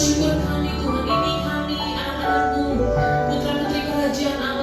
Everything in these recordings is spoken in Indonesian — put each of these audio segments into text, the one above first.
Syukur kami Tuhan, ini kami anak-anakmu, putra putri kerajaan Allah.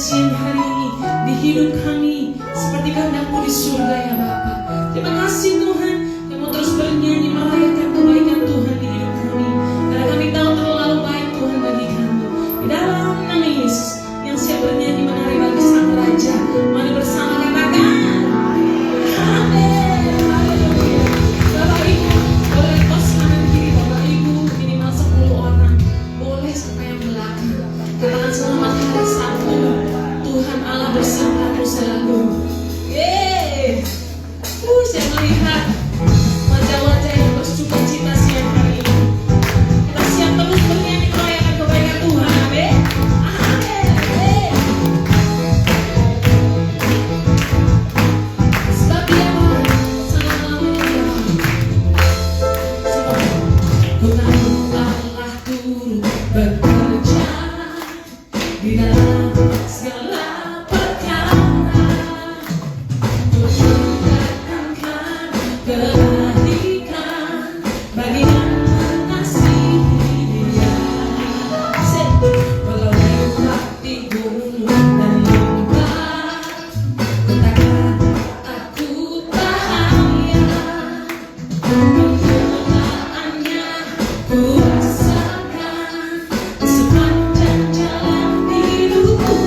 siang hari ini di hidup kami seperti kehendak-Mu di surga ya Bapa. Terima kasih Tuhan yang mau terus bernyanyi merayakan kebaikan Tuhan di hidup kami. Karena kami tahu terlalu baik Tuhan bagi kami. Di dalam nama Yesus yang siap bernyanyi menari bagi Sang Raja. Mari bersama katakan amin. Haleluya. Bapak Ibu boleh kos kanan kiri, Bapak Ibu minimal 10 orang. Boleh sampai yang belakang. Katakan selamat hari Sabtu. Tuhan Allah bersamamu selalu. Yeay. Saya melihat wajah-wajah yang bersukacita siang hari ini. Kita siap terus bernyanyi merayakan kebaikan Tuhan. Amin. Amin. Sebab Dia baik, selama-lamanya Dia baik. Ku tahu Allah turut bekerja di dalam segala perkara untuk mendatangkan kebaikan bagi yang mengasihi Dia. Walau lewati gunung dan lembah, ku takkan takut bahaya. Kemuliaannya ku rasakan di sepanjang jalan hidupku.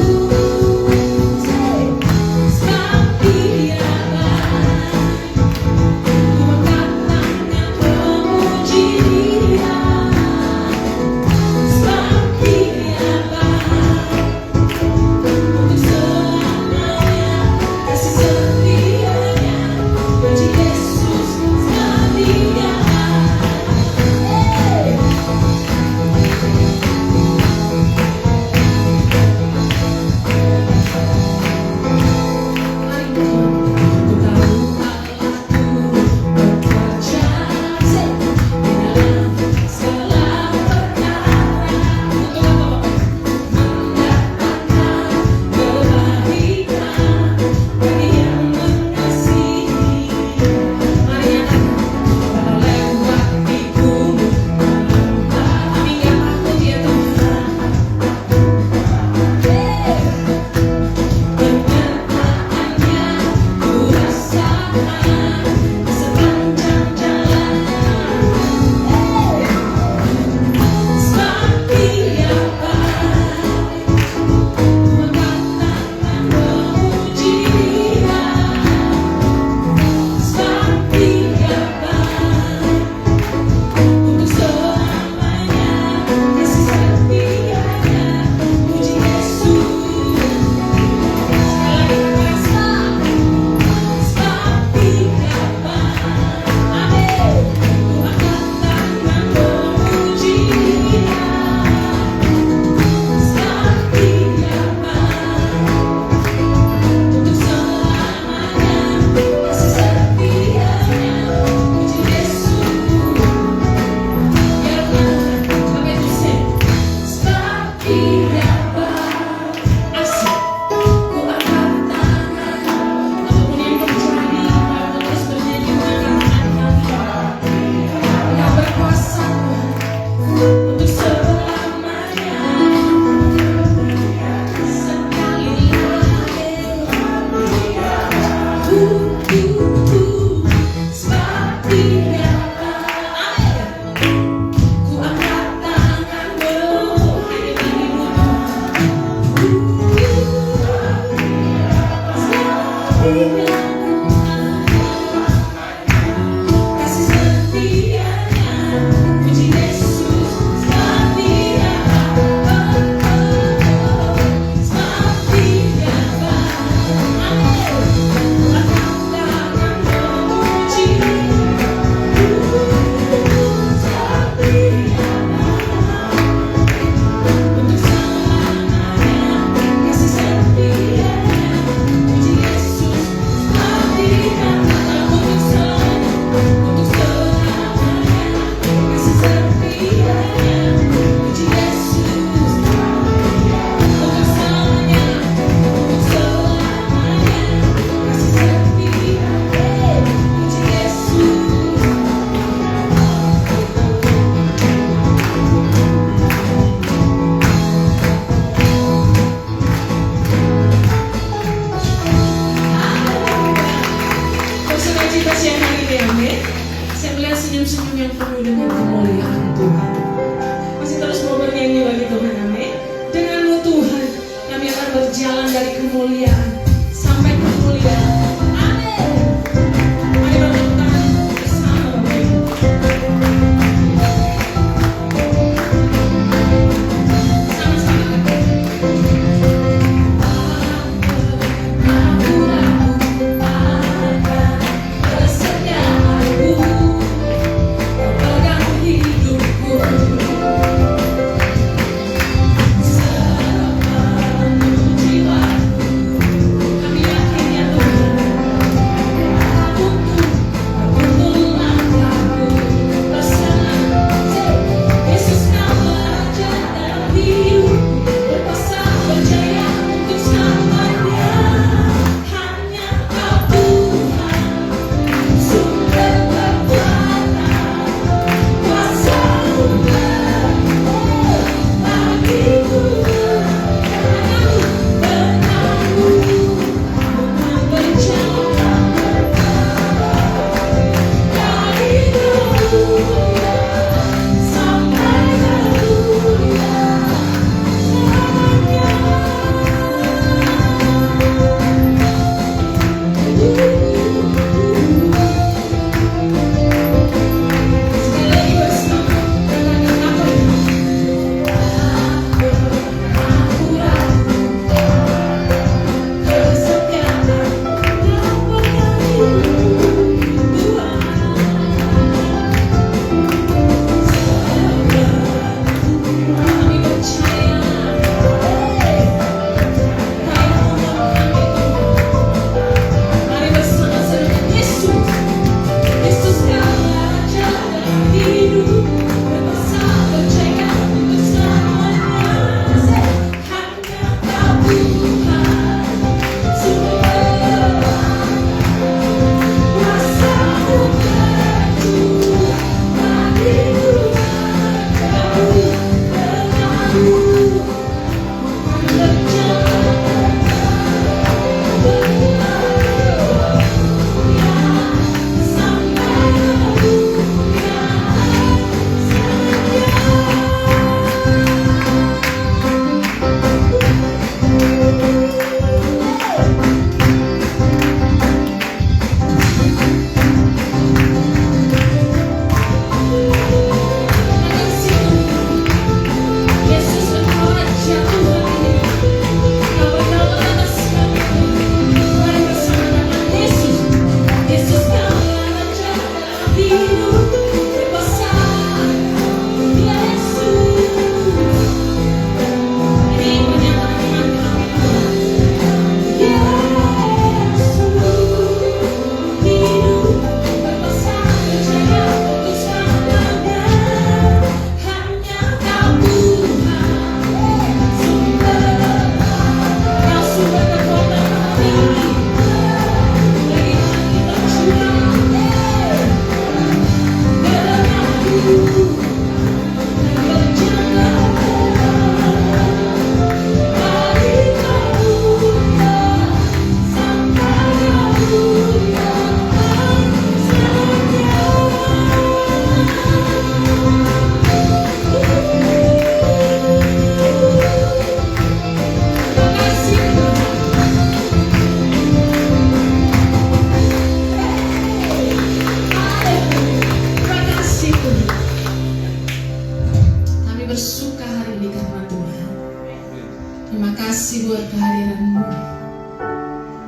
kasih buat kehadiran-Mu.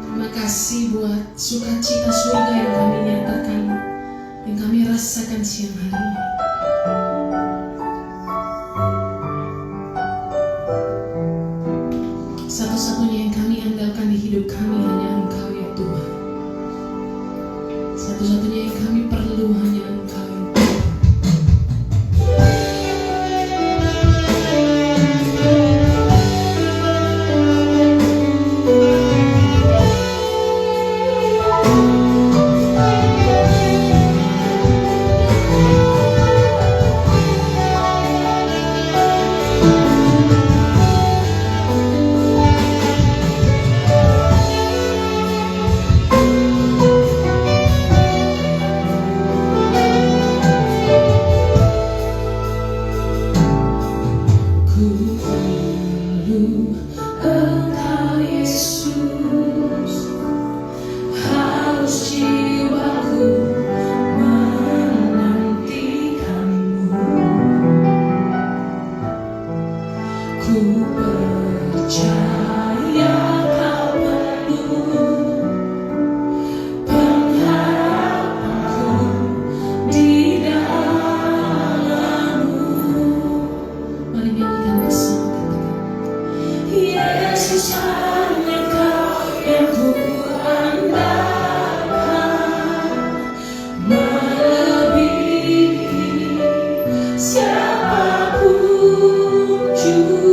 Terima kasih buat sukacita surga yang kami nyatakan, yang kami rasakan siang hari ini. Satu-satunya yang kami andalkan di hidup kami hanya Engkau ya Tuhan. Satu-satunya yang kami perlu hanya Engkau ya Tuhan. Siapapun juga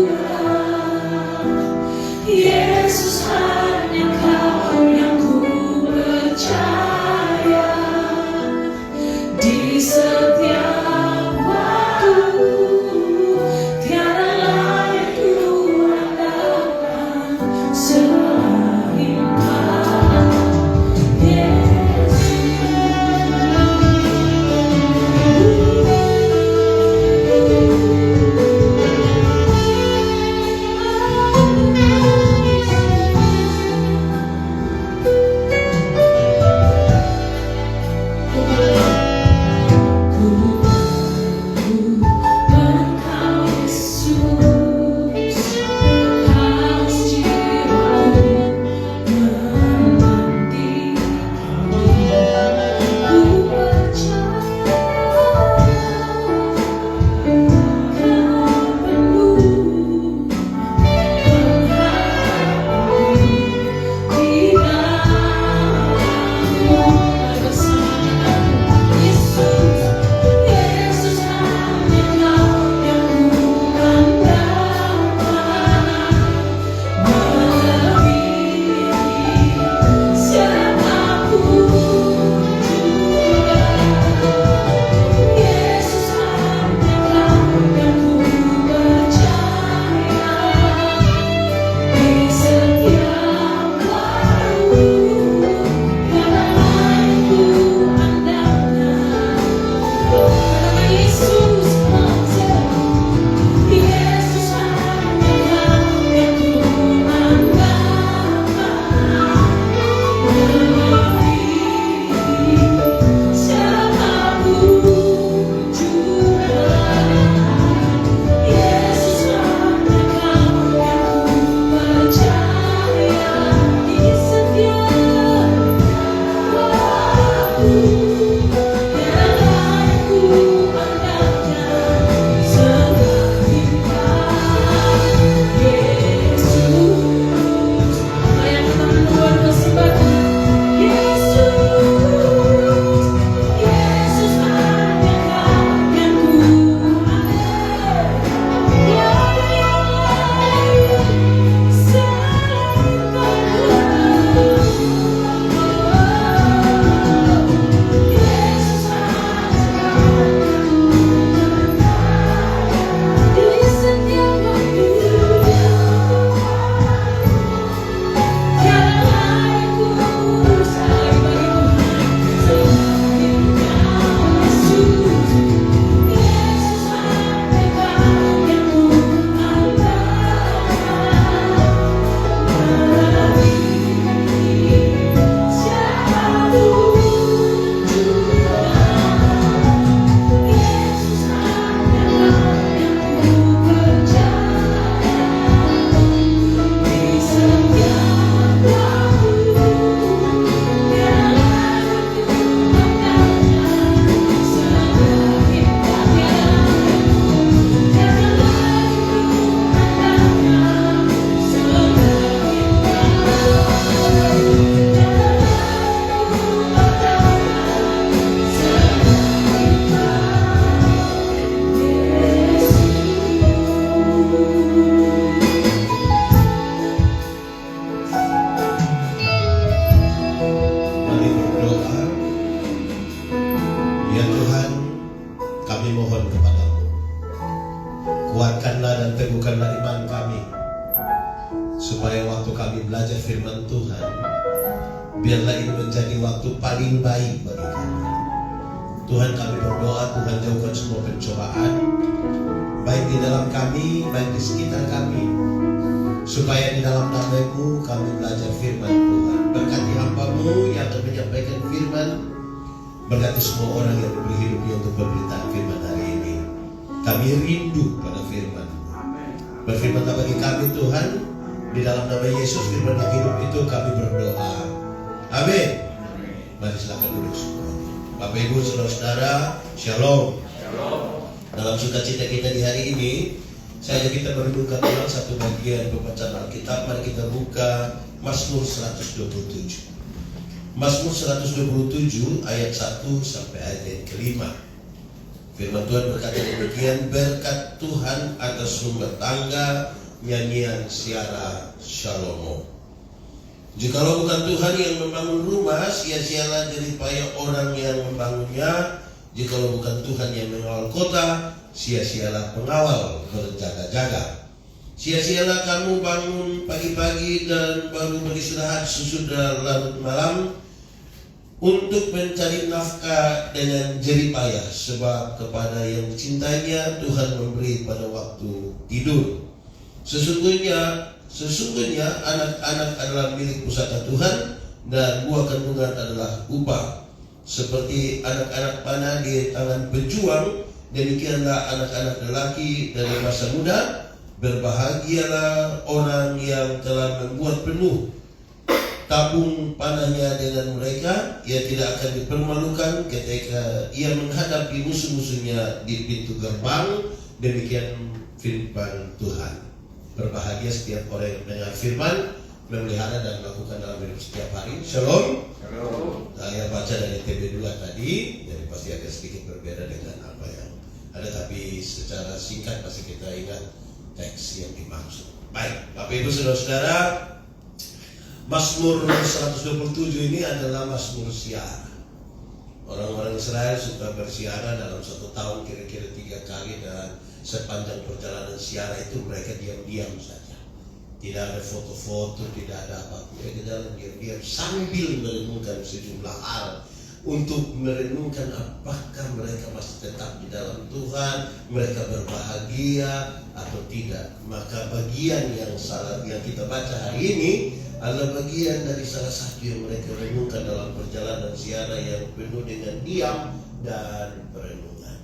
Biarlah iman kami, supaya waktu kami belajar firman Tuhan, biarlah ini menjadi waktu paling baik bagi kami. Tuhan, kami berdoa, Tuhan jauhkan semua pencobaan, baik di dalam kami, baik di sekitar kami, supaya di dalam nama-Mu kami belajar firman Tuhan. Berkati hamba-Mu yang akan menyampaikan firman, berkati semua orang yang diberi hidupnya untuk pemberitaan firman hari ini. Kami rindu pada firman. Berfirmanlah bagi kami Tuhan, di dalam nama Yesus firman yang hidup itu kami berdoa. Amin. Mari silakan duduk semua. Bapak Ibu Saudara-saudara, Shalom. Dalam sukacita kita di hari ini, saya ajak kita merenungkan ulang satu bagian pembacaan Alkitab. Mari kita buka Mazmur 127. Mazmur 127 ayat 1 sampai ayat yang kelima. Firman Tuhan berkata demikian, berkat Tuhan atas rumah tangga, nyanyian Siara Salomo. Jikalau bukan Tuhan yang membangun rumah, sia-sialah jeripaya orang yang membangunnya. Jikalau bukan Tuhan yang mengawal kota, sia-sialah pengawal berjaga-jaga. Sia-sialah kamu bangun pagi-pagi dan baru beristirahat sesudah larut malam, untuk mencari nafkah dengan jeripayah, sebab kepada yang dicintainya Tuhan memberi pada waktu tidur. Sesungguhnya anak-anak adalah milik pusaka Tuhan, dan buah kandungan adalah upah. Seperti anak-anak panah di tangan pejuang, demikianlah anak-anak lelaki dari masa muda. Berbahagialah orang yang telah membuat penuh tabung panahnya dengan mereka. Ia tidak akan dipermalukan ketika ia menghadapi musuh-musuhnya di pintu gerbang. Demikian firman Tuhan. Berbahagia setiap orang yang mendengar firman, memelihara dan melakukan dalam hidup setiap hari. Shalom. Saya baca dari TB2 tadi, jadi pasti agak sedikit berbeda dengan apa yang ada, tapi secara singkat pasti kita ingat teks yang dimaksud. Baik, Bapak Ibu Saudara-saudara, Mazmur 127 ini adalah Mazmur siara. Orang-orang Israel suka bersiara dalam satu tahun kira-kira 3 kali, dan sepanjang perjalanan siara itu mereka diam-diam saja. Tidak ada foto-foto, tidak ada apa-apa. Mereka jalan diam-diam sambil merenungkan sejumlah hal, untuk merenungkan apakah mereka masih tetap di dalam Tuhan, mereka berbahagia atau tidak. Maka bagian yang kita baca hari ini adalah bagian dari salah satu yang mereka renungkan dalam perjalanan siara yang penuh dengan diam dan perenungan.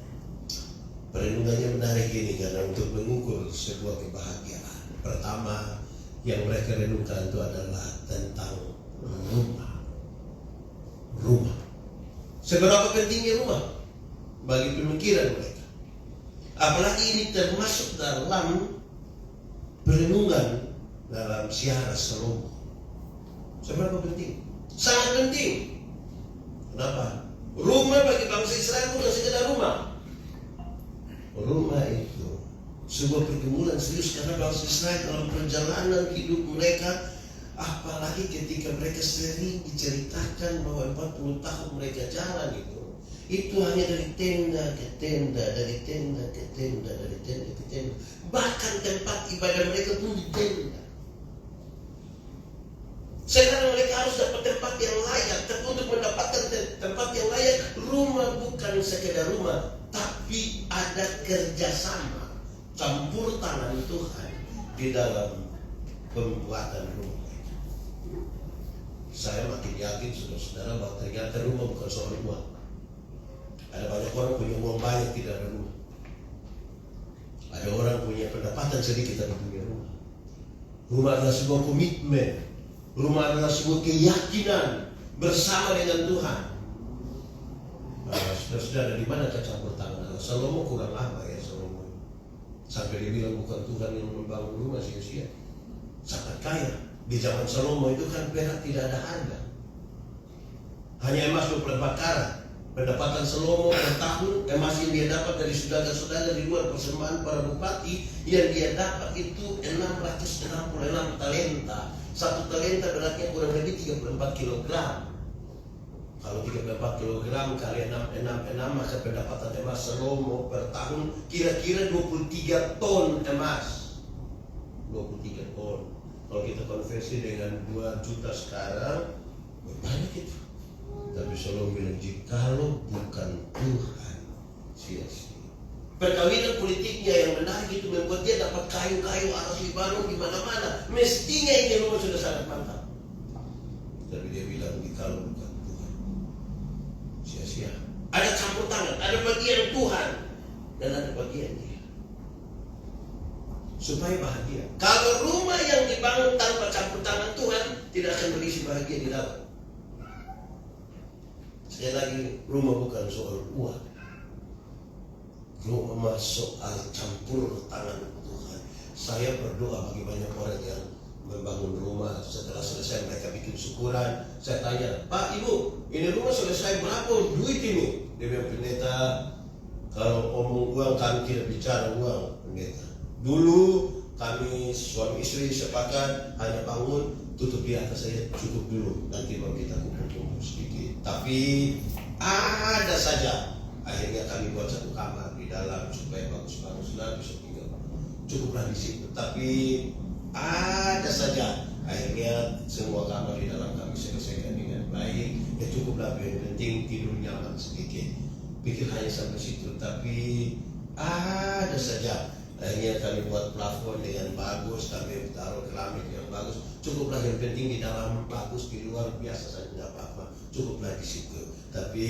Perenungannya menarik ini karena untuk mengukur sebuah kebahagiaan. Pertama yang mereka renungkan itu adalah tentang rumah. Rumah. Seberapa pentingnya rumah bagi pemikiran mereka. Apalagi ini termasuk dalam perenungan dalam siara Salomo. Seberapa penting? Sangat penting. Kenapa? Rumah bagi bangsa Israel bukan sekedar rumah. Rumah itu sebuah pergumulan serius, karena bangsa Israel dalam perjalanan hidup mereka, apalagi ketika mereka sering diceritakan bahwa 40 tahun mereka jalan itu hanya dari tenda ke tenda, dari tenda ke tenda, dari tenda ke tenda. Bahkan tempat ibadah mereka pun di tenda. Sekarang mereka harus dapat tempat yang layak. Tapi untuk mendapatkan tempat yang layak, rumah bukan sekedar rumah, tapi ada kerjasama, campur tangan Tuhan di dalam pembuatan rumah. Saya makin yakin saudara-saudara bahwa ternyata rumah bukan soal uang. Ada banyak orang punya uang banyak tidak ada rumah. Ada orang punya pendapatan sedikit tapi punya rumah. Rumah adalah sebuah komitmen. Rumah adalah sebuah keyakinan bersama dengan Tuhan. Saudara-saudara, di mana campur tangan? Salomo kurang apa ya Salomo? Sampai dia bilang bukan Tuhan yang membangun rumah sia-sia. Sangat kaya. Di zaman Salomo itu kan perak tidak ada harga. Hanya emas 24 karat. Pendapatan Salomo per tahun, emas yang dia dapat dari saudara-saudara di luar persembahan para bupati, yang dia dapat itu 666 talenta. Satu talenta beratnya kurang lebih 34 kg. Kalau 34 kg kali 666, maka pendapatan emas Salomo per tahun kira-kira 23 ton emas. kita konversi dengan 2 juta sekarang, banyak itu. Tapi Salomo bilang, jikalau bukan Tuhan, sia-sia. Perkawinan politiknya yang menarik itu membuat dia dapat kayu-kayu atas Libanon di mana-mana. Mestinya ini rumah sudah sangat mantap. Tapi dia bilang, jikalau bukan Tuhan, sia-sia. Ada campur tangan, ada bagian Tuhan dan ada bagian dia. Supaya bahagia. Kalau rumah yang dibangun tanpa campur tangan Tuhan, tidak akan berisi bahagia di dalam. Sekali lagi, rumah bukan soal uang. Rumah soal campur tangan Tuhan. Saya berdoa bagi banyak orang yang membangun rumah. Setelah selesai mereka bikin syukuran. Saya tanya, Pak, Ibu, ini rumah selesai berapa duit ini? Dia bilang, pendeta, kalau omong uang kami tidak bicara uang, pendeta. Dulu kami suami istri sepakat hanya bangun, tutup di atas saja, cukup dulu. Nanti baru kita kumpul-kumpul sedikit. Tapi ada saja akhirnya kami buat satu kamar di dalam supaya bagus-bagus lah bisa tinggal. Cukuplah di situ. Tapi ada saja akhirnya semua kamar di dalam kami selesaikan dengan baik. Ya cukuplah, yang penting tidur nyaman sedikit. Pikir hanya sampai situ. Tapi ada saja akhirnya kami buat plafon dengan bagus, kami taruh keramik yang bagus. Cukuplah, yang penting di dalam bagus, di luar biasa saja tidak apa-apa. Cukuplah di situ. Tapi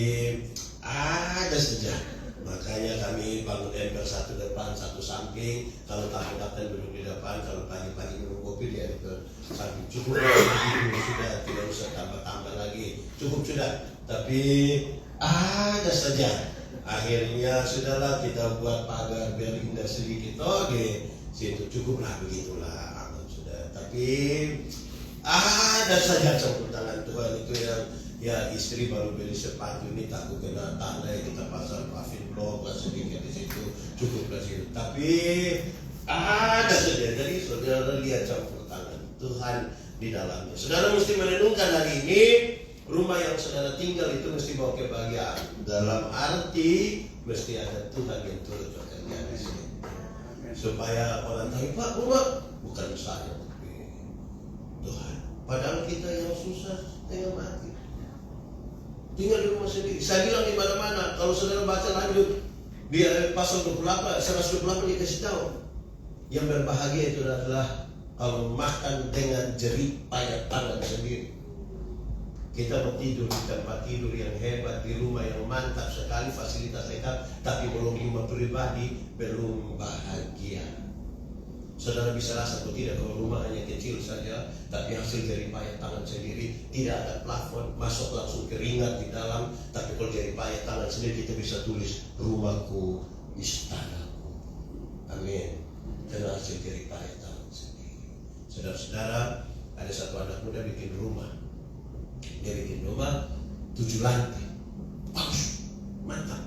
ada saja. Makanya kami bangun ember satu depan, satu samping. Kalau tamu datang duduk di depan, kalau pagi-pagi minum kopi di ember samping. Cukuplah begitu sudah, tidak usah tambah-tambah lagi. Cukup sudah. Tapi ada saja. Akhirnya sudahlah kita buat pagar biar indah sedikit. Oke, situ cukuplah, begitulah aman sudah. Tapi ada saja campur tangan Tuhan itu yang ya istri baru beli sepatu ini takut kena tandai, kita pasang paving block sedikit di situ, cukuplah situ. Tapi ada saja. Jadi saudara lihat campur tangan Tuhan di dalamnya. Saudara mesti merenungkan hari ini. Rumah yang saudara tinggal itu mesti bawa kebahagiaan. Dalam arti mesti ada Tuhan yang turut bekerja di sini. Supaya orang tahu, Pak, rumah bukan saya, tapi Tuhan. Padahal kita yang susah tengah mati. Tinggal di rumah sendiri. Saya bilang di mana-mana, kalau saudara baca lanjut di pasal 28, 128 dikasih tahu. Yang berbahagia itu adalah kalau makan dengan jerih payah tangan sendiri. Kita mau tidur di tempat tidur yang hebat, di rumah yang mantap sekali, fasilitas lengkap, tapi belum rumah pribadi, belum bahagia. Saudara bisa rasa atau tidak kalau rumah hanya kecil saja, tapi hasil jerih payah tangan sendiri, tidak ada plafon, masuk langsung keringat di dalam. Tapi kalau jerih payah tangan sendiri, kita bisa tulis rumahku, istanaku. Amin. Karena hasil jerih payah tangan sendiri. Saudara-saudara, ada satu anak muda bikin rumah. Dia bikin rumah 7 lantai, bagus, mantap.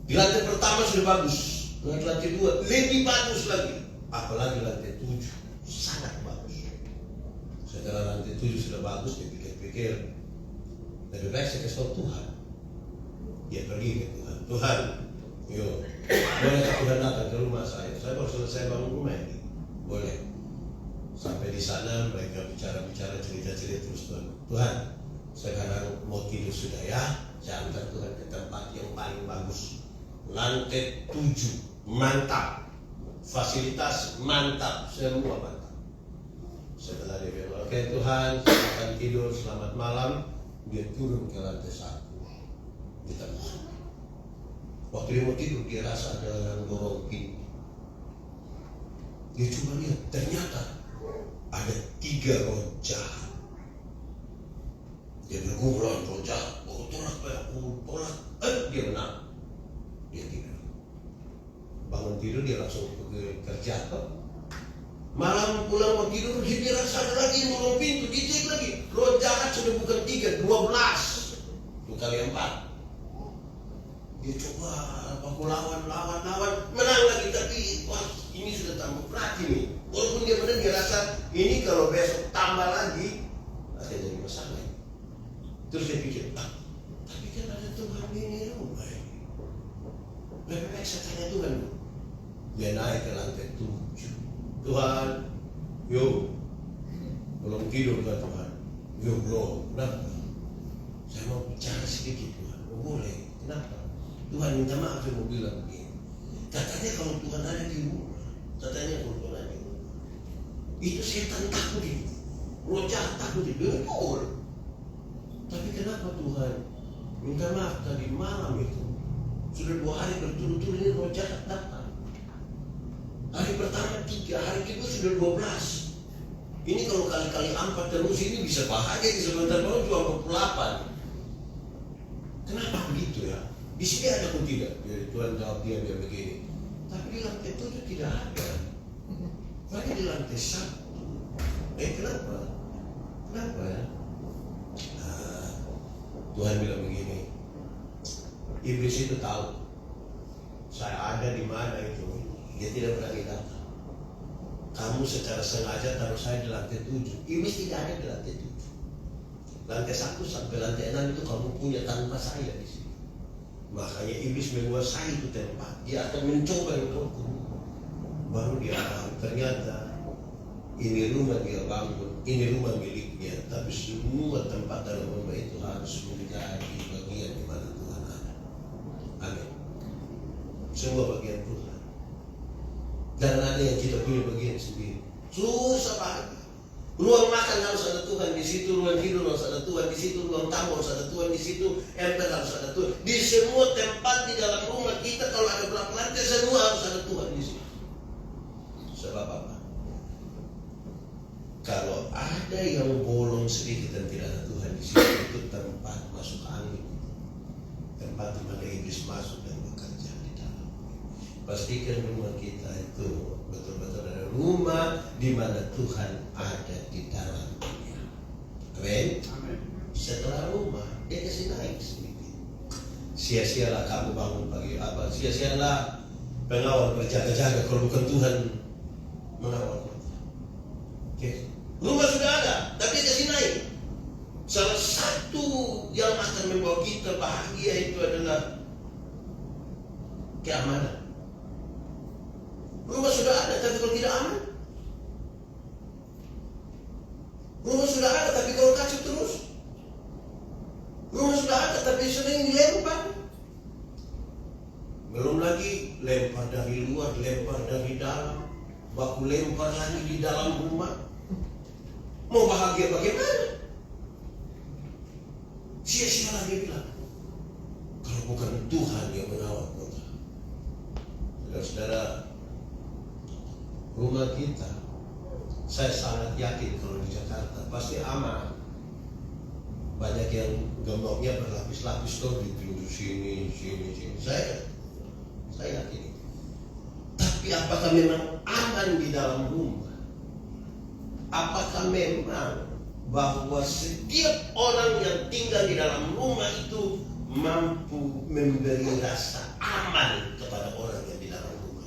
Di lantai pertama sudah bagus, dengan lantai 2 lebih bagus lagi, apalagi lantai 7 sangat bagus. Setelah lantai 7 sudah bagus, dia pikir-pikir lebih baik saya kasih tahu Tuhan. Dia pergi ke Tuhan. Tuhan, yuk, boleh Tuhan datang ke rumah saya baru selesai bangun rumah ini, boleh. Sampai di sana mereka bicara-bicara, cerita-cerita terus Tuhan, sekarang mau tidur sudah ya, saya antar Tuhan ke tempat yang paling bagus, lantai 7, mantap, fasilitas mantap, semua mantap. Setelah dia bilang, oke Tuhan, saya akan tidur, selamat malam. Dia turun ke lantai 1 di tengah. Waktu dia mau tidur, dia rasa ada yang dorong pintu. Dia coba lihat, ternyata ada 3 roh jahat. Dia bergumul, roh jahat, tolak, dia menang. Dia tidur. Bangun tidur, dia langsung ke kerja. Malam pulang mau tidur, dia rasa ada lagi dorong pintu, dicek lagi. Roh jahat sudah bukan 3, 12. Itu kali 4. Dia coba, aku lawan, menang lagi. Tapi wah, ini sudah tambah berat ini. Walaupun dia benar, dia rasa ini kalau besok tambah lagi akan jadi masalah. Terus dia pikir, tapi kan ada Tuhan ini rumah ini. Lebih baik saya tanya Tuhan dulu. Dia naik ke lantai 7. Tuhan, yuk, mau tidur kan Tuhan. Yo bro, kenapa? Saya mau bicara sedikit Tuhan. Oh, boleh, kenapa? Tuhan minta maaf, saya mau bilang begini. Katanya kalau Tuhan ada di rumah, katanya kalau Tuhan ada di rumah, itu setan takut itu, roh jahat takut itu, betul. Tapi kenapa Tuhan minta maaf tadi malam itu sudah 2 hari berturut-turut ini roh jahat datang. Hari pertama 3, hari kedua sudah 12. Ini kalau kali-kali 4 terus ini bisa bahaya di sebentar malam cuma 48. Kenapa begitu ya? Di sini ada pun tidak. Ya, Tuhan jawab dia begini. Tapi di lantai 7 tidak ada. Lagi di lantai 1. Kenapa? Kenapa ya? Tuhan bilang begini. Iblis itu tahu saya ada di mana itu. Dia tidak berani datang. Kamu secara sengaja taruh saya di lantai 7. Iblis tidak ada di lantai 7. Lantai 1 sampai lantai 6 itu kamu punya tanpa saya di sini. Makanya iblis menguasai itu tempat. Dia akan mencoba itu. Baru dia tahu ternyata ini rumah dia bangun, ini rumah miliknya. Tapi semua tempat dalam rumah itu harus menjadi bagian di mana Tuhan ada. Amin. Semua bagian Tuhan. Jangan ada yang kita punya bagian sendiri. Susah banget. Ruang makan harus ada Tuhan di situ, ruang tidur harus ada Tuhan di situ, ruang tamu harus ada Tuhan di situ, ember harus ada Tuhan. Di semua tempat di dalam rumah kita kalau ada berapa lantai semua harus ada Tuhan di situ. Sebab apa? Kalau ada yang bolong sedikit dan tidak ada Tuhan di situ, itu tempat masuk angin, tempat di mana iblis masuk dan bekerja di dalam. Pastikan rumah kita itu betul-betul ada rumah di mana Tuhan ada di dalamnya. Amin. Setelah rumah, dia kasih naik sedikit. Sia-sialah kamu bangun pagi apa? Sia-sialah pengawal berjaga-jaga kalau bukan Tuhan mengawal. Oke. Rumah sudah ada, tapi dia kasih naik. Salah satu yang akan membawa kita bahagia itu adalah keamanan. Rumah sudah ada, tapi kalau tidak aman. Rumah sudah ada, tapi kalau kacau terus. Rumah sudah ada, tapi sering dilempar. Belum lagi lempar dari luar, lempar dari dalam, baku lempar lagi di dalam rumah. Mau bahagia bagaimana? Sia-sialah dia bilang. Kalau bukan Tuhan yang mengawal kita. Saudara-saudara, rumah kita, saya sangat yakin kalau di Jakarta pasti aman. Banyak yang gemboknya berlapis-lapis tuh di pintu sini. Saya yakin. Tapi apakah memang aman di dalam rumah? Apakah memang bahwa setiap orang yang tinggal di dalam rumah itu mampu memberi rasa aman kepada orang yang di dalam rumah?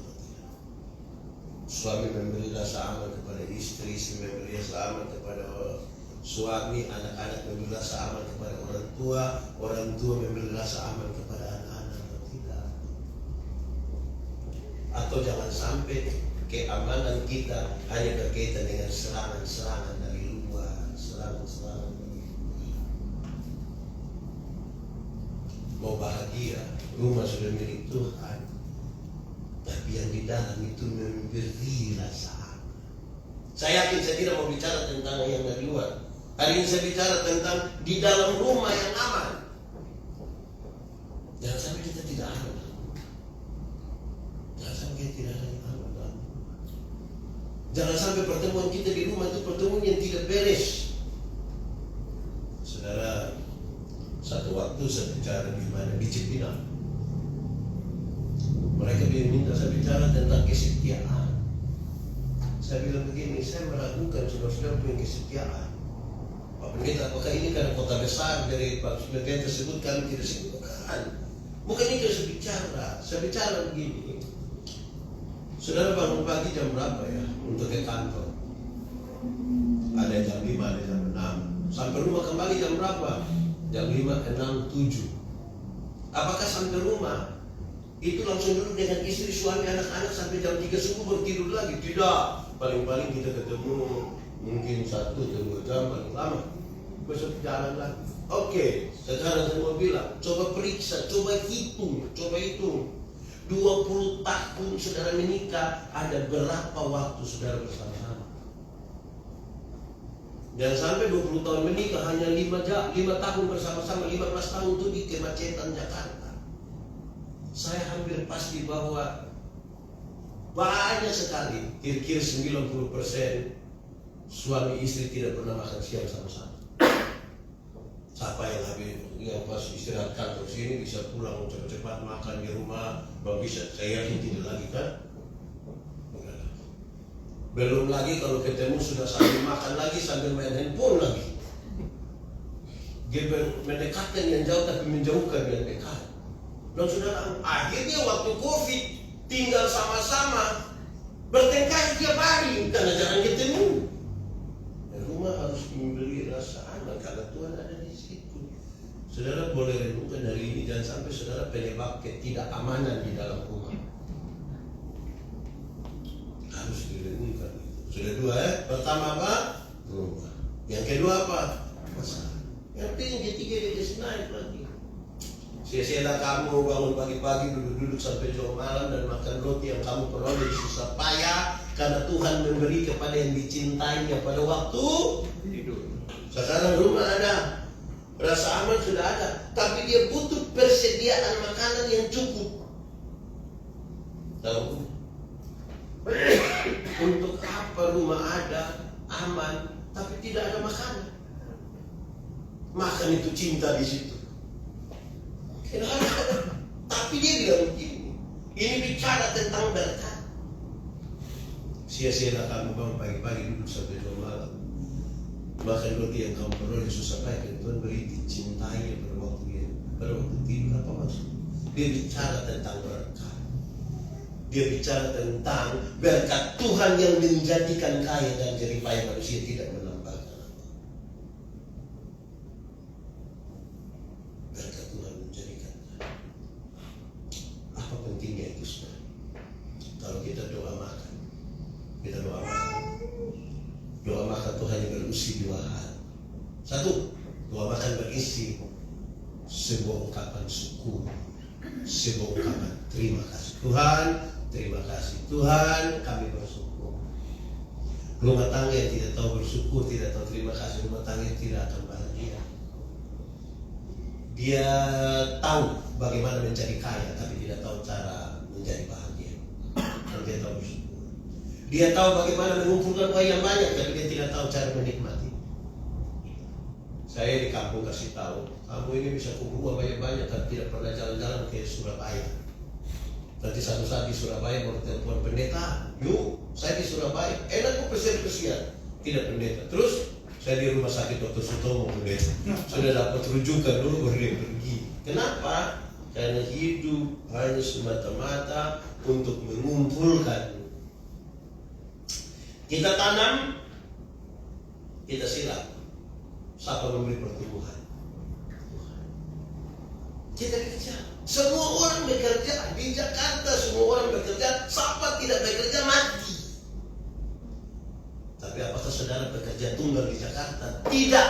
Suami memberi rasa aman kepada istri, istri memberi rasa aman kepada suami, anak-anak memberi rasa aman kepada orang tua memberi rasa aman kepada anak-anak, atau tidak? Atau jangan sampai keamanan kita hanya berkaitan dengan serangan-serangan dari luar, serangan-serangan dari luar. Mau bahagia, rumah sudah milik Tuhan, tapi yang di dalam itu memberi rasa aman. Saya yakin saya tidak mau bicara tentang yang dari luar. Hari ini saya bicara tentang di dalam rumah yang aman. Jangan sampai kita tidak aman. Jangan sampai kita tidak ada yang aman. Jangan sampai pertemuan kita di rumah itu pertemuan yang tidak beres. Saudara, satu waktu saya bicara di mana di Cipinang. Mereka minta saya bicara tentang kesetiaan. Saya bilang begini, saya meragukan saudara-saudara punya kesetiaan. Pak Pendeta, apakah ini karena kota besar dari Pak Pendeta tersebut kami tidak sebutkan? Bukan itu yang saya bicara. Saya bicara begini. Saudara bangun pagi jam berapa ya untuk ke kantor? Ada jam 5, ada jam 6. Sampai rumah kembali jam berapa? Jam 5, 6, 7. Apakah sampai rumah itu langsung duduk dengan istri, suami, anak-anak sampai jam 3 subuh baru tidur lagi? Tidak. Paling-paling kita ketemu Mungkin 1 atau 2 jam paling lama. Besok jalan lagi. Oke, sekarang saya mau bilang, coba periksa, coba hitung. 20 tahun saudara menikah, ada berapa waktu saudara bersama-sama? Jangan sampai 20 tahun menikah hanya 5 tahun bersama-sama, 15 tahun itu di kemacetan Jakarta. Saya hampir pasti bahwa banyak sekali, kira-kira 90% suami istri tidak pernah makan siang sama-sama. Siapa yang pas istirahat kantor sini bisa pulang cepat-cepat makan di rumah, bisa saya yakin tidak lagi kan? Belum lagi kalau ketemu sudah sambil makan lagi sambil main handphone lagi. Dia mendekatkan yang jauh tapi menjauhkan yang dekat. Dan saudara, akhirnya waktu COVID tinggal sama-sama bertengkar tiap hari karena jarang ketemu. Rumah harus memberi rasa aman karena Tuhan ada di situ. Saudara boleh renungkan dari ini, jangan sampai saudara penyebab ketidakamanan di dalam rumah. Harus direnungkan. Sudah 2 ya. Pertama apa? Rumah. Yang kedua apa? Masalah. Yang ketiga dia kasih naik lagi. Sia-sialah kamu bangun pagi-pagi duduk-duduk sampai jauh malam dan makan roti yang kamu peroleh susah payah karena Tuhan memberi kepada yang dicintainya pada waktu tidur. Sekarang rumah ada, rasa aman sudah ada, tapi dia butuh persediaan makanan yang cukup. Tahu? Untuk apa rumah ada, aman, tapi tidak ada makanan? Makan itu cinta di situ. Tapi dia bilang begini, ini bicara tentang berkat. Sia-sialah kamu bangun pagi-pagi duduk sampai jauh malam makan roti yang kamu peroleh susah payah. Tuhan beri dicintainya pada waktu tidur. Apa maksud? Dia bicara tentang berkat. Dia bicara tentang berkat Tuhan yang menjadikan kaya dan jerih payah manusia tidak menambahkan apa. Berkat Tuhan menjadikan kaya. Apa pentingnya itu saudara? Kalau kita doa makan, doa makan Tuhan yang berisi 2 hal. 1, doa makan berisi sebuah ungkapan syukur, sebuah ungkapan terima kasih. Tuhan, terima kasih. Tuhan, kami bersyukur. Rumah tangga yang tidak tahu bersyukur, tidak tahu terima kasih, rumah tangga yang tidak akan bahagia. Dia tahu bagaimana menjadi kaya, tapi tidak tahu cara menjadi bahagia. Kalau dia tahu bersyukur, dia tahu bagaimana mengumpulkan uang yang banyak, tapi dia tidak tahu cara menikmati. Saya di kampung kasih tahu, kamu ini bisa kumpul uang banyak-banyak, tapi tidak pernah jalan-jalan ke Surabaya. Nanti satu saat di Surabaya mau telepon pendeta, yuk, saya di Surabaya, enak kok persian, tidak pendeta. Terus saya di rumah sakit Dr. Sutomo pendeta, sudah dapat rujukan dulu baru dia pergi. Kenapa? Karena hidup hanya semata-mata untuk mengumpulkan. Kita tanam, kita siram. Siapa memberi pertumbuhan? Kita kerja. Semua orang bekerja di Jakarta, semua orang bekerja. Siapa tidak bekerja mati. Tapi apakah saudara bekerja tunggal di Jakarta? Tidak.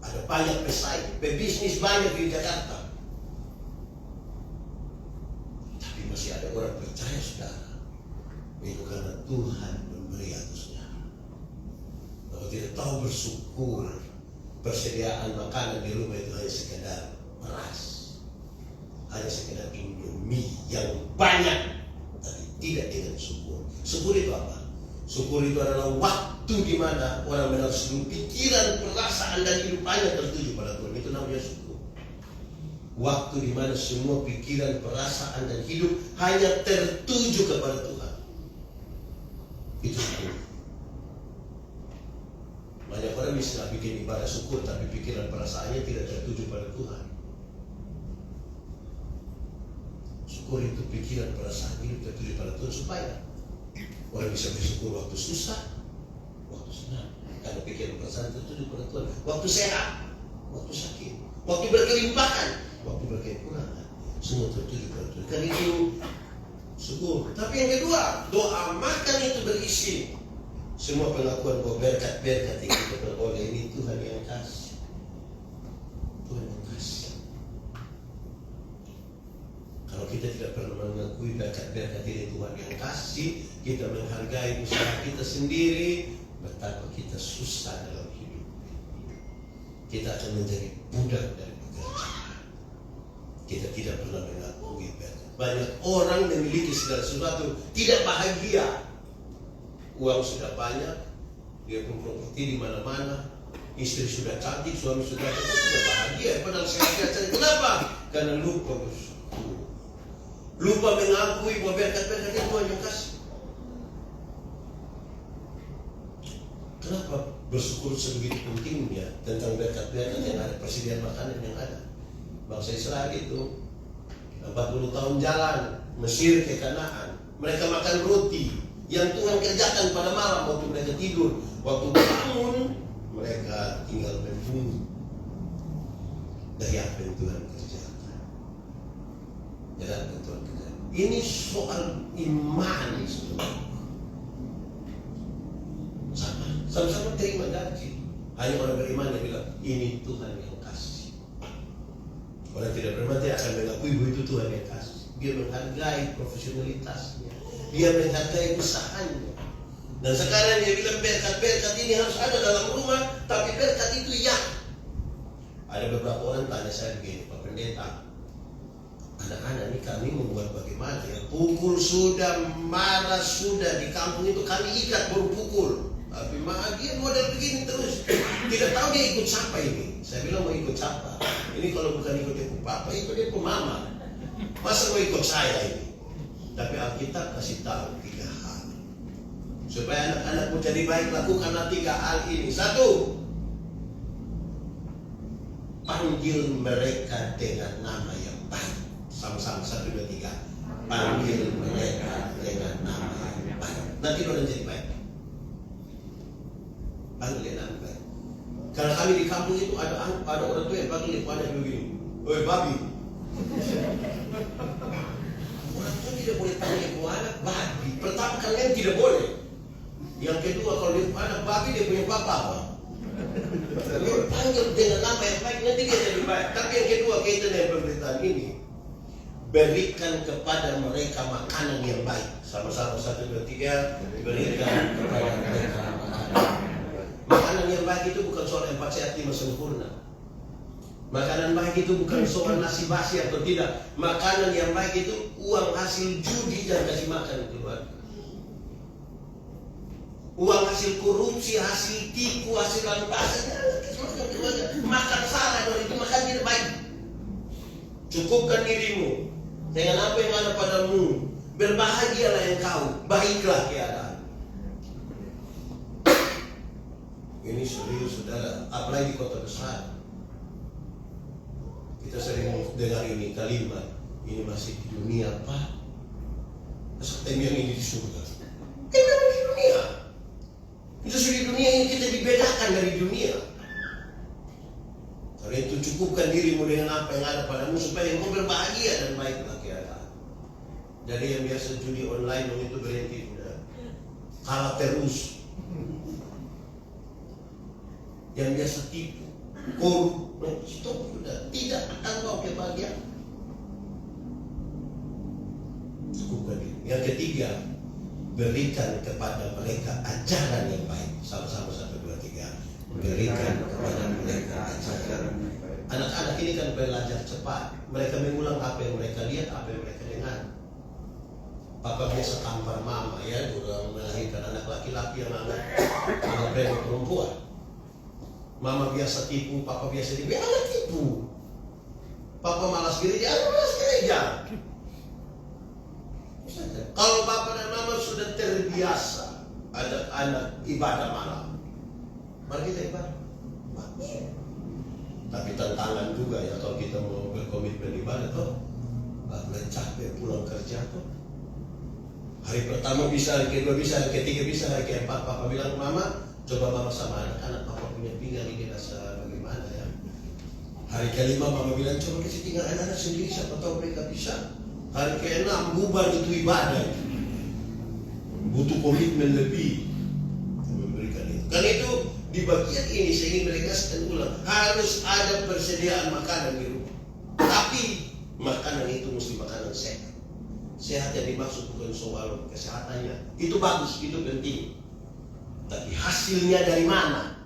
Ada banyak pesaing, pebisnis banyak di Jakarta. Tapi masih ada orang percaya saudara. Itu karena Tuhan memberi atas saudara. Kalau tidak tahu bersyukur, persediaan makanan di rumah itu hanya sekedar beras, hanya sekedar Indomie yang banyak, tapi tidak dengan syukur. Syukur itu apa? Syukur itu adalah waktu di mana orang benar seluruh pikiran, perasaan dan hidupannya tertuju pada Tuhan. Itu namanya syukur. Waktu di mana semua pikiran, perasaan dan hidup hanya tertuju kepada Tuhan. Itu syukur. Banyak orang bisa bikin ibadah syukur, tapi pikiran perasaannya tidak tertuju pada Tuhan. Syukur itu pikiran, perasaan, hidup tertuju pada Tuhan supaya orang bisa bersyukur waktu susah, waktu senang. Karena pikiran, perasaan tertuju pada Tuhan. Waktu sehat, waktu sakit, waktu berkelimpahan, waktu berkekurangan, semua tertuju pada Tuhan. Karena itu syukur. Tapi yang kedua, doa makan itu berisi Semua pengakuan bahwa berkat-berkat yang kita peroleh ini Tuhan yang kasih. Tuhan yang kasih. Kalau kita tidak pernah mengakui berkat-berkat ini Tuhan yang kasih, kita menghargai usaha kita sendiri, betapa kita susah dalam hidup. Kita akan menjadi budak dari pekerjaan. Kita tidak pernah mengakui berkat. Banyak orang memiliki segala sesuatu tidak bahagia. Uang sudah banyak, dia pun properti di mana-mana, istri sudah cantik, suami sudah bahagia. Padahal saya cari kenapa? Karena lupa bersyukur, lupa mengakui bahwa berkat-berkat itu Tuhan yang kasih. Kenapa bersyukur sebegitu pentingnya tentang berkat-berkat yang ada, persediaan makanan yang ada? Bangsa Israel itu 40 tahun jalan Mesir ke Kanaan, mereka makan roti yang Tuhan kerjakan pada malam waktu mereka tidur. Waktu bangun mereka tinggal membumi dari apa yang Tuhan kerjakan. Dari apa yang Tuhan kerjakan. Ini soal iman, saudara. Sama-sama terima gaji. Hanya orang beriman yang bilang ini Tuhan yang kasih. Orang tidak beriman tidak akan mengakui bahwa itu Tuhan yang kasih. Dia menghargai profesionalitasnya, dia menghargai usahanya. Dan sekarang dia bilang berkat-berkat ini harus ada dalam rumah, tapi berkat itu ya. Ada beberapa orang tanya saya begini, Pak Pendeta, anak-anak ini kami membuat bagaimana ya? Pukul sudah, marah sudah, di kampung itu kami ikat baru pukul. Tapi dia model begini terus. Tidak tahu dia ikut siapa ini. Saya bilang mau ikut siapa? Ini kalau bukan ikut dia papa, ikut dia mama. Masa mau ikut saya ini? Tapi Alkitab kasih tahu 3 hal. Supaya anak-anakmu jadi baik, lakukanlah 3 hal ini. 1, panggil mereka dengan nama yang baik. Sama-sama 1, 2, 3. Panggil mereka dengan nama yang baik. Nanti orang jadi baik. Panggil dengan nama baik. Karena kami di kampung itu ada orang tua yang panggil anak begini, "Oi babi." Orang tua tidak boleh panggil anak babi. Pertama kalian tidak boleh. Yang kedua, kalau dia anak babi dia punya papa apa? Dia panggil dengan nama yang baik, nanti dia jadi baik. Tapi yang kedua, kita dengan pemberitaan ini, berikan kepada mereka makanan yang baik. Sama-sama 1, 2, 3. Berikan kepada mereka makanan. Makanan yang baik itu bukan soal 4 sehat 5 sempurna. Makanan baik itu bukan soal nasi basi atau tidak. Makanan yang baik itu uang hasil judi dan kasih makan keluarga. Uang hasil korupsi, hasil tipu, hasil rampasan, makan salah dari itu makan tidak baik. Cukupkan dirimu dengan apa yang ada padamu. Berbahagialah engkau, baiklah keadaan. Ini serius saudara, apalagi di kota besar. Kita sering dengar ini kalimat, ini masih di dunia Pak. Masa yang ini di surga? Kita di dunia. Itu sudah di dunia ini, kita dibedakan dari dunia. Karena itu cukupkan dirimu dengan apa yang ada padamu supaya engkau berbahagia dan baiklah keadaan. Jadi yang biasa judi online itu berhenti sudah. Kalah terus. Yang biasa tipu, korup, stop sudah, tidak akan bawa kebahagiaan. Cukupkan diri. Yang ketiga, berikan kepada mereka ajaran yang baik. Sama-sama 1, 2, 3. Berikan kepada mereka ajaran. Anak-anak ini kan belajar cepat. Mereka mengulang apa yang mereka lihat, apa yang mereka dengar. Papa biasa tampar mama ya, orang melahirkan anak laki-laki yang anak perempuan. Mama biasa tipu, papa biasa tipu, anak tipu. Papa malas gereja, anak malas gereja. Kalau papa dan mama sudah terbiasa ada anak ibadah malam, mari kita ibadah. Tapi tantangan juga ya kalau kita mau berkomitmen ibadah tuh, mulai capek pulang kerja tuh. Hari pertama bisa, hari kedua bisa, hari ketiga bisa, hari keempat papa bilang mama, coba mama sama anak-anak papa punya pinggang ini rasa bagaimana ya. Hari kelima mama bilang coba kasih tinggal anak-anak sendiri, siapa tahu mereka bisa. Hari ke-6 bubar itu ibadah. Butuh komitmen lebih. Karena itu di bagian ini saya ingin menegaskan ulang, harus ada persediaan makanan di rumah. Tapi makanan itu mesti makanan sehat. Sehat yang dimaksud bukan soal kesehatannya, itu bagus, itu penting. Tapi hasilnya dari mana?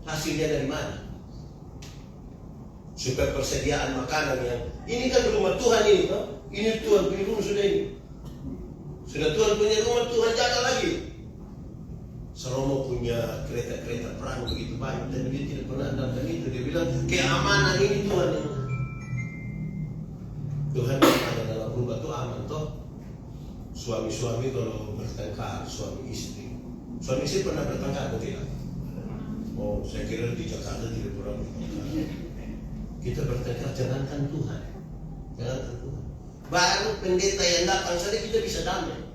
Hasilnya dari mana? Supaya persediaan makanan yang ini kan rumah Tuhan ini, toh? Ini Tuhan punya rumah sudah ini. Sudah Tuhan punya rumah, Tuhan jaga lagi. Salomo punya kereta-kereta perang begitu banyak dan dia tidak pernah andalkan itu. Dia bilang keamanan ini Tuhan. Tuhan yang ada dalam rumah itu aman toh. Suami-suami kalau bertengkar, suami istri pernah bertengkar atau tidak? Oh, saya kira di Jakarta tidak pernah bertengkar. Kita bertengkar, jangankan Tuhan. Baru pendeta yang datang saja kita bisa damai.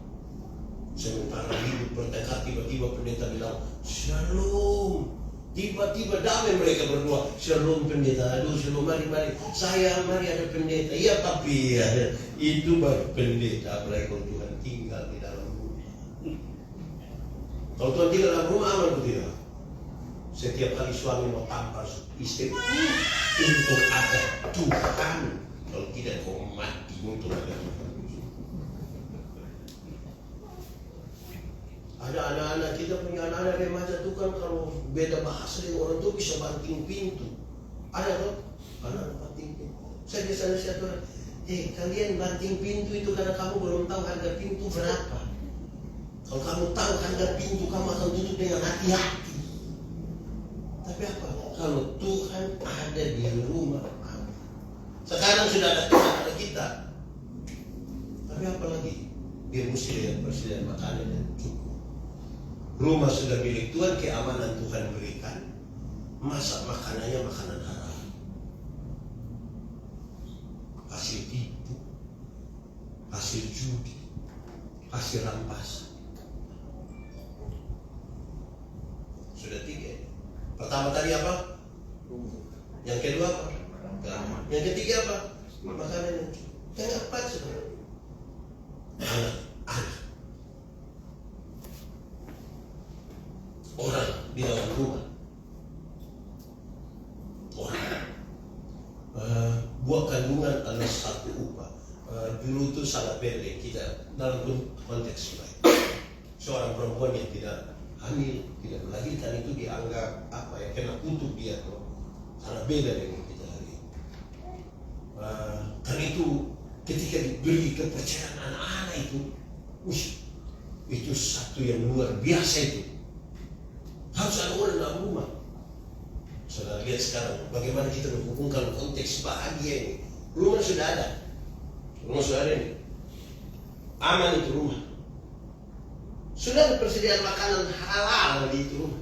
Sementara hidup bertengkar, tiba-tiba pendeta bilang shalom. Tiba-tiba damai mereka berdua. Shalom pendeta, aduh shalom, mari. Sayang, mari ada pendeta. Iya tapi ya, itu baru pendeta. Apalagi kalau Tuhan tinggal di dalam rumah. Kalau Tuhan tinggal dalam rumah aman atau tidak? Setiap kali suami mau tampar istri untuk ada Tuhan. Kalau tidak kau mati untuk ada Tuhan. Ada anak-anak kita punya anak-anak remaja itu kan kalau beda bahasa dengan orang tua bisa banting pintu. Ada kan? Anak banting pintu. Saya biasa nasihat orang, kalian banting pintu itu karena kamu belum tahu harga pintu berapa. Kalau kamu tahu harga pintu, kamu akan tutup dengan hati-hati. Tapi apa? Kalau Tuhan ada di rumah, sekarang sudah ada Tuhan ada kita. Tapi apa lagi? Dia mesti lihat persediaan makanan yang cukup. Rumah sudah milik Tuhan, keamanan Tuhan berikan. Masa makanannya makanan haram? Hasil tipu, hasil judi, hasil rampasan. Sudah 3. Pertama tadi apa? Yang kedua apa? Yang ketiga apa? Makanan yang cukup. Yang keempat saudara, anak. Orang di dalam rumah. Buah kandungan adalah satu upah. Dulu itu sangat beda kita dalam konteks baik. Seorang perempuan yang tidak hamil, tidak melahirkan itu dianggap apa ya, kena kutuk dia tuh. Sangat beda dengan kita hari ini. Karena itu ketika diberi kepercayaan anak-anak itu satu yang luar biasa itu. Harus ada orang dalam rumah. Saudara lihat sekarang bagaimana kita menghubungkan konteks bahagia ini. Rumah sudah ada. Rumah sudah ada ini. Aman itu rumah. Sudah ada persediaan makanan halal di itu rumah.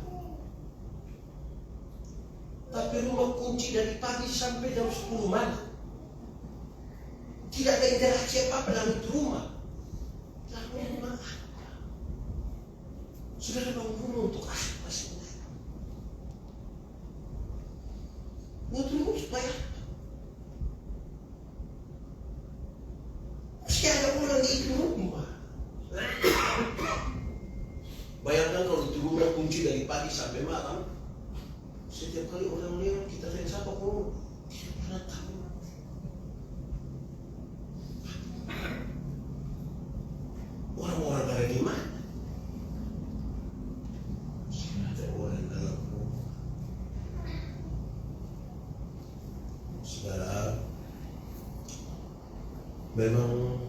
Tapi rumah kunci dari pagi sampai jam 10 malam. Tidak ada interaksi apa-apa dalam itu rumah. Dalam rumah apa? Sudah ada bangun rumah untuk apa sebenarnya? Untuk rumah supaya mesti ada orang di itu rumah. Bayangkan kalau itu rumah kunci dari pagi sampai malam. Setiap kali orang lewat kita lihat siapa pun tidak pernah tahu. Orang-orang ada di mana? Ada orang dalam rumah. Saudara, memang